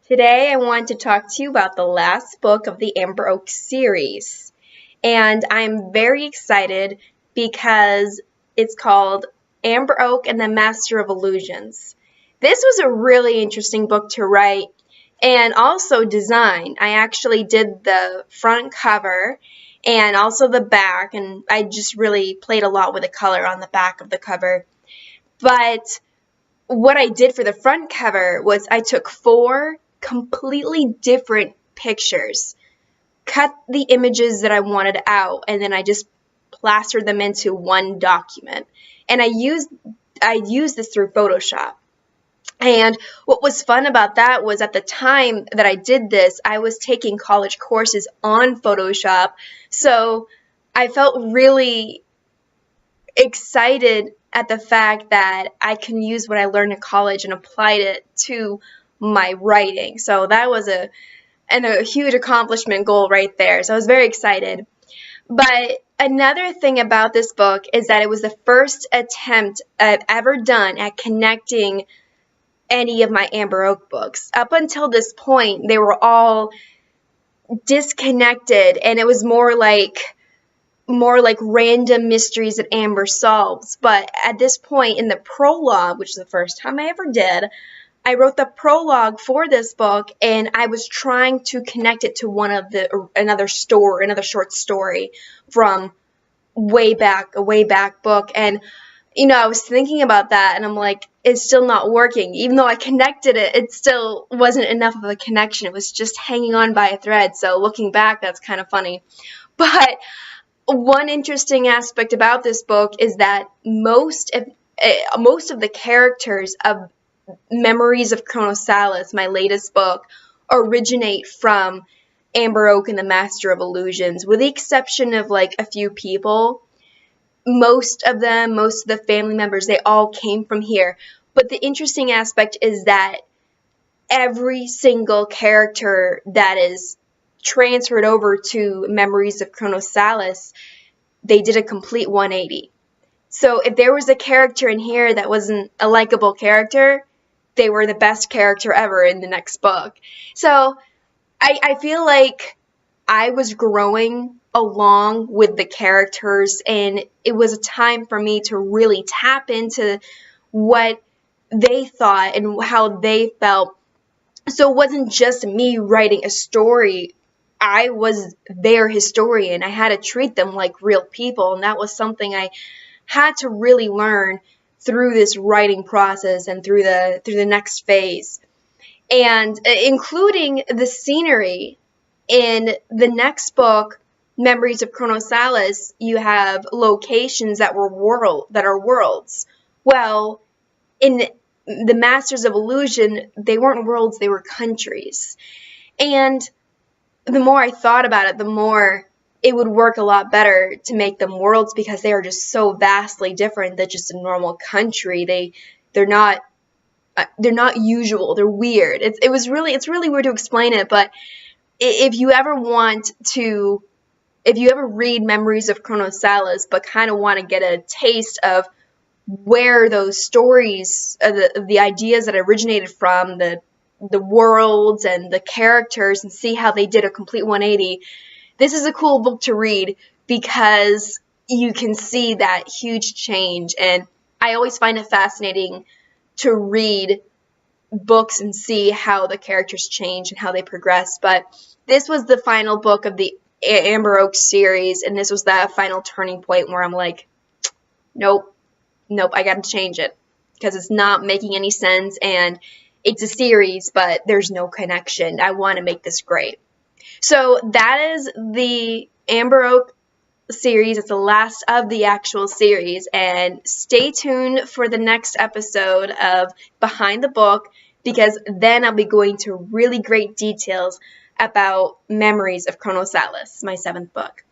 Today I want to talk to you about the last book of the Amber Oak series. And I'm very excited because it's called Amber Oak and the Master of Illusions. This was a really interesting book to write and also design. I actually did the front cover and also the back, and I just really played a lot with the color on the back of the cover. But what I did for the front cover was I took 4 completely different pictures, cut the images that I wanted out, and then I just plastered them into one document. And I used this through Photoshop. And what was fun about that was at the time that I did this, I was taking college courses on Photoshop. So I felt really excited at the fact that I can use what I learned in college and applied it to my writing. So that was a huge accomplishment goal right there. So I was very excited. But another thing about this book is that it was the first attempt I've ever done at connecting any of my Amber Oak books. Up until this point, they were all disconnected, and it was more like random mysteries that Amber solves. But at this point in the prologue, which is the first time I ever did, I wrote the prologue for this book, and I was trying to connect it to another short story from a way back book. And I was thinking about that, and I'm like, it's still not working. Even though I connected it, it still wasn't enough of a connection. It was just hanging on by a thread. So looking back, that's kind of funny. But one interesting aspect about this book is that most of the characters of Memories of Chronosalis, my latest book, originate from Amber Oak and the Master of Illusions, with the exception of like a few people. Most of the family members, they all came from here. But the interesting aspect is that every single character that is transferred over to Memories of Chronosalis, they did a complete 180. So if there was a character in here that wasn't a likable character, they were the best character ever in the next book. So I feel like I was growing along with the characters, and it was a time for me to really tap into what they thought and how they felt. So it wasn't just me writing a story. I was their historian. I had to treat them like real people, and that was something I had to really learn through this writing process and through the next phase. And including the scenery in the next book, Memories of Chronosalis, you have locations that are worlds. Well, in the Masters of Illusion, they weren't worlds, they were countries. And the more I thought about it, the more it would work a lot better to make them worlds, because they are just so vastly different than just a normal country. They're not usual. They're weird. It's really weird to explain it, but if you ever read Memories of Chronosalis but kind of want to get a taste of where those stories, the ideas that originated from, the worlds and the characters, and see how they did a complete 180, this is a cool book to read because you can see that huge change. And I always find it fascinating to read books and see how the characters change and how they progress. But this was the final book of the Amber Oak series, and this was the final turning point where I'm like, nope, I gotta change it, because it's not making any sense, and it's a series, but there's no connection. I want to make this great. So that is the Amber Oak series. It's the last of the actual series, and stay tuned for the next episode of Behind the Book, because then I'll be going to really great details about Memories of Chronosalis, my 7th book.